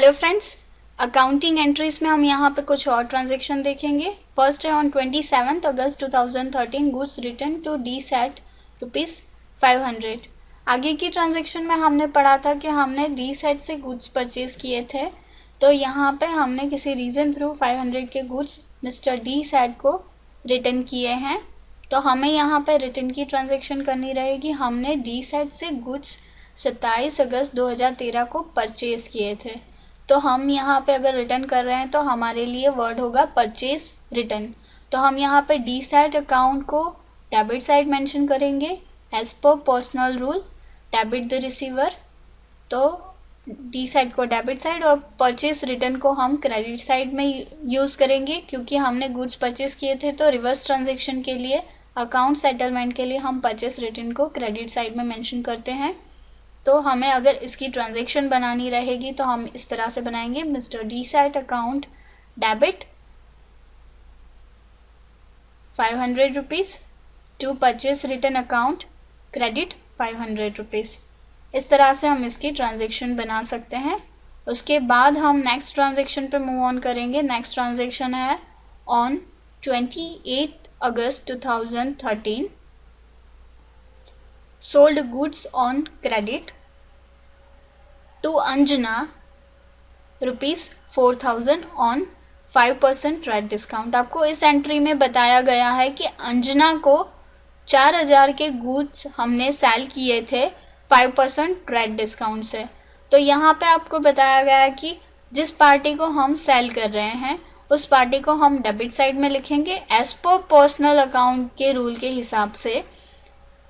Hello friends, accounting entries में हम यहाँ पे कुछ और ट्रांजैक्शन देखेंगे। फर्स्ट है on 27 August 2013 goods return to D Seth ₹500। आगे की ट्रांजैक्शन में हमने पढ़ा था कि हमने डी सेट से गुड्स परचेज किए थे, तो यहाँ पे हमने किसी रीज़न थ्रू 500 के गुड्स मिस्टर डी सेट को रिटर्न किए हैं। तो हमें यहाँ पे रिटर्न की ट्रांजैक्शन करनी रहेगी। हमने डी सेट से गुड्स 27 अगस्त 2013 को परचेज किए थे, तो हम यहाँ पे अगर रिटर्न कर रहे हैं तो हमारे लिए वर्ड होगा परचेज रिटर्न। तो हम यहाँ पे डी सेट अकाउंट को डेबिट साइड मेंशन करेंगे as per personal rule, debit the receiver. तो डी सेट को डेबिट साइड और परचेज रिटर्न को हम क्रेडिट साइड में यूज़ करेंगे, क्योंकि हमने गुड्स परचेज किए थे। तो रिवर्स ट्रांजेक्शन के लिए, अकाउंट सेटलमेंट के लिए हम परचेज रिटर्न को क्रेडिट साइड में मेंशन करते हैं। तो हमें अगर इसकी ट्रांजैक्शन बनानी रहेगी तो हम इस तरह से बनाएंगे, mister D Seth account debit ₹500 to purchase return account credit ₹500। इस तरह से हम इसकी ट्रांजैक्शन बना सकते हैं। उसके बाद हम नेक्स्ट ट्रांजैक्शन पे मूव ऑन करेंगे। नेक्स्ट ट्रांजैक्शन है on 28 August 2013 sold goods on credit to Anjana ₹4,000 on 5% trade discount. आपको इस एंट्री में बताया गया है कि अंजना को 4,000 के गुड्स हमने सेल किए थे 5% ट्रेड डिस्काउंट से। तो यहाँ पे आपको बताया गया है कि जिस पार्टी को हम सेल कर रहे हैं उस पार्टी को हम डेबिट साइड में लिखेंगे एज पर पर्सनल अकाउंट के रूल के हिसाब से।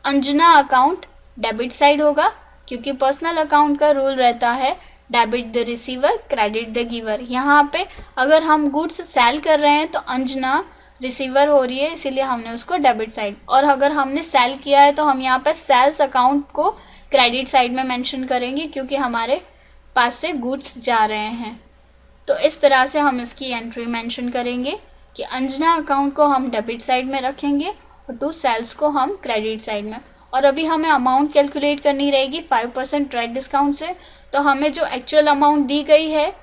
अंजना अकाउंट डेबिट साइड होगा, क्योंकि पर्सनल अकाउंट का रूल रहता है debit the receiver credit the giver. यहाँ पे अगर हम गुड्स सेल कर रहे हैं तो अंजना रिसीवर हो रही है, इसीलिए हमने उसको डेबिट साइड, और अगर हमने सेल किया है तो हम यहाँ पे सेल्स अकाउंट को क्रेडिट साइड में मेंशन करेंगे, क्योंकि हमारे पास से गुड्स जा रहे हैं। तो इस तरह से हम इसकी एंट्री मेंशन करेंगे कि अंजना अकाउंट को हम डेबिट साइड में रखेंगे और टू सेल्स को हम क्रेडिट साइड में। और अभी हमें अमाउंट कैलकुलेट करनी रहेगी 5% ट्रेड डिस्काउंट से। तो हमें जो एक्चुअल अमाउंट दी गई है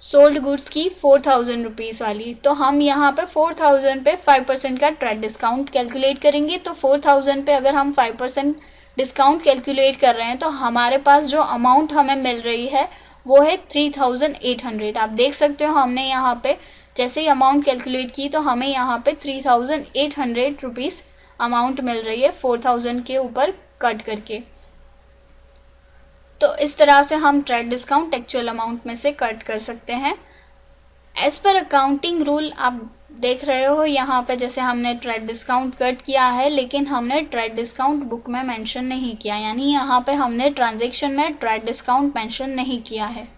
सोल्ड गुड्स की ₹4,000 वाली, तो हम यहाँ पे 4,000 पे 5% का ट्रेड डिस्काउंट कैलकुलेट करेंगे। तो 4,000 पे अगर हम 5% डिस्काउंट कैलकुलेट कर रहे हैं तो हमारे पास जो अमाउंट हमें मिल रही है वो है 3,800। आप देख सकते हो हमने यहाँ पे जैसे ही अमाउंट कैलकुलेट की तो हमें यहाँ पे ₹3,800 अमाउंट मिल रही है 4,000 के ऊपर कट करके। तो इस तरह से हम ट्रेड डिस्काउंट एक्चुअल अमाउंट में से कट कर सकते हैं। एज पर अकाउंटिंग रूल आप देख रहे हो यहाँ पे, जैसे हमने ट्रेड डिस्काउंट कट किया है लेकिन हमने ट्रेड डिस्काउंट बुक में मेंशन नहीं किया, यानी यहाँ पे हमने ट्रांजैक्शन में ट्रेड डिस्काउंट मेंशन नहीं किया है,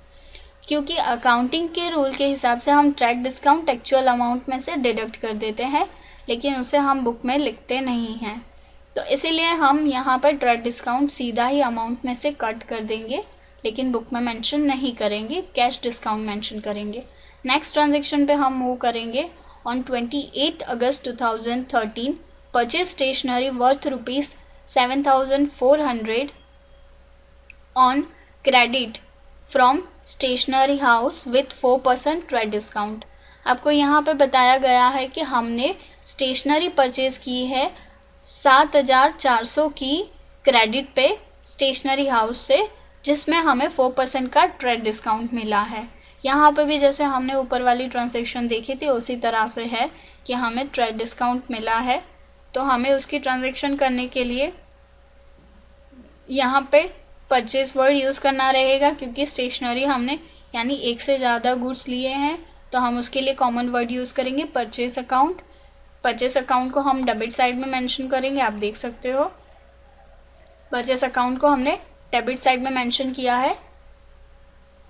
क्योंकि अकाउंटिंग के रूल के हिसाब से हम ट्रेड डिस्काउंट एक्चुअल अमाउंट में से डिडक्ट कर देते हैं, लेकिन उसे हम बुक में लिखते नहीं हैं। तो इसीलिए हम यहाँ पर ट्रेड डिस्काउंट सीधा ही अमाउंट में से कट कर देंगे, लेकिन बुक में मेंशन नहीं करेंगे, कैश डिस्काउंट मेंशन करेंगे। नेक्स्ट ट्रांजैक्शन पे हम मूव करेंगे। On 28 August 2013 purchase stationery worth ₹7,400 on credit from stationery house with 4% trade discount. आपको यहाँ पे बताया गया है कि हमने स्टेशनरी परचेज की है 7,400 की क्रेडिट पे स्टेशनरी हाउस से, जिसमें हमें 4% का ट्रेड डिस्काउंट मिला है। यहाँ पे भी जैसे हमने ऊपर वाली ट्रांजैक्शन देखी थी उसी तरह से है कि हमें ट्रेड डिस्काउंट मिला है। तो हमें उसकी ट्रांजैक्शन करने के लिए यहाँ पे परचेज वर्ड यूज़ करना रहेगा, क्योंकि स्टेशनरी हमने यानी एक से ज़्यादा गुड्स लिए हैं, तो हम उसके लिए कॉमन वर्ड यूज़ करेंगे परचेज अकाउंट। परचेज अकाउंट को हम डेबिट साइड में मेंशन करेंगे, आप देख सकते हो परचेज अकाउंट को हमने डेबिट साइड में मेंशन किया है।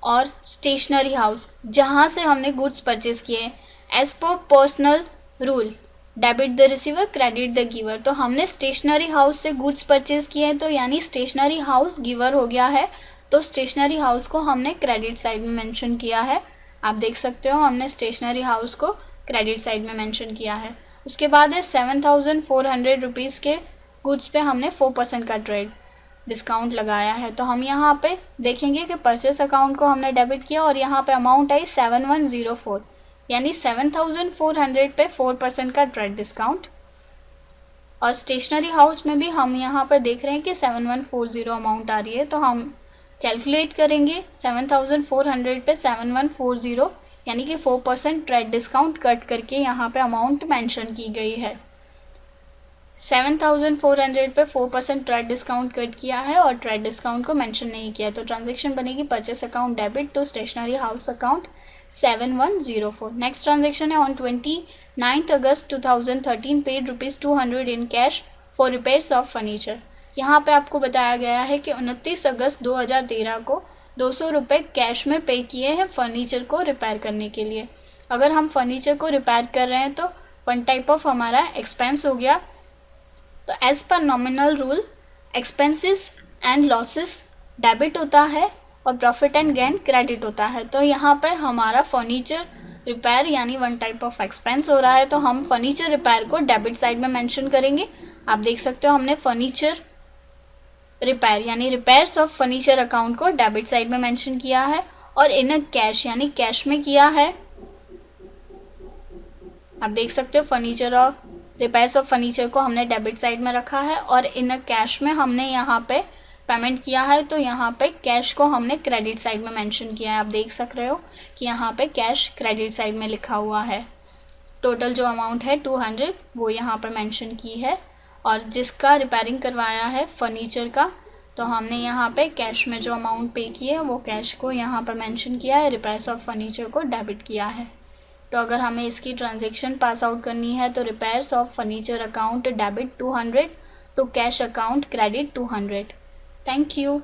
और स्टेशनरी हाउस जहाँ से हमने गुड्स परचेज किए as per personal rule debit the receiver credit the giver. तो हमने स्टेशनरी हाउस से गुड्स परचेज किए हैं, तो यानी स्टेशनरी हाउस गिवर हो गया है, तो स्टेशनरी हाउस को हमने क्रेडिट साइड में मेंशन किया है। आप देख सकते हो हमने स्टेशनरी हाउस को क्रेडिट साइड में मेंशन किया है। उसके बाद है ₹7,400 के गुड्स पे हमने 4% का ट्रेड। डिस्काउंट लगाया है। तो हम यहाँ पे देखेंगे कि परचेस अकाउंट को हमने डेबिट किया और यहाँ पे अमाउंट आई 7104, यानी 7400 पे 4% का ट्रेड डिस्काउंट। और स्टेशनरी हाउस में भी हम यहाँ पर देख रहे हैं कि 7140 अमाउंट आ रही है, तो हम कैलकुलेट करेंगे 7400 पे 7140, यानी कि 4% ट्रेड डिस्काउंट कट करके यहाँ पे अमाउंट मेंशन की गई है। 7400 पे 4% ट्रेड डिस्काउंट कट किया है और ट्रेड डिस्काउंट को मेंशन नहीं किया है, तो ट्रांजेक्शन बनेगी purchase account debit to stationery house account 7104। Next transaction है on 29 August 2013 paid ₹200 in cash for repairs of furniture. यहाँ पे आपको बताया गया है कि 29 अगस्त 2013 को 200 रुपये कैश में पे किए हैं फर्नीचर को रिपेयर करने के लिए। अगर हम फर्नीचर को रिपेयर कर रहे हैं तो वन टाइप ऑफ हमारा एक्सपेंस हो गया। तो as per nominal rule expenses and losses debit होता है और प्रॉफिट एंड गेन क्रेडिट होता है। तो यहाँ पर हमारा फर्नीचर रिपेयर यानी वन टाइप ऑफ एक्सपेंस हो रहा है, तो हम फर्नीचर रिपेयर को डेबिट साइड में मेंशन करेंगे। आप देख सकते हो हमने फर्नीचर रिपेयर यानी रिपेयर्स ऑफ फर्नीचर अकाउंट को डेबिट साइड में मेंशन किया है और इन कैश यानी कैश में किया है। आप देख सकते हो फर्नीचर और रिपेयर्स ऑफ फर्नीचर को हमने डेबिट साइड में रखा है और इन कैश में हमने यहाँ पे पेमेंट किया है, तो यहाँ पे कैश को हमने क्रेडिट साइड में मेंशन किया है। आप देख सक रहे हो कि यहाँ पे कैश क्रेडिट साइड में लिखा हुआ है। टोटल जो अमाउंट है 200 वो यहाँ पे मेंशन की है और जिसका रिपेयरिंग करवाया है फर्नीचर का, तो हमने यहाँ पे कैश में जो अमाउंट पे की है वो कैश को यहाँ पर मेंशन किया है, रिपेयर्स ऑफ फर्नीचर को डेबिट किया है। तो अगर हमें इसकी ट्रांजैक्शन पास आउट करनी है तो repairs of furniture account debit 200 to cash account credit 200। Thank you.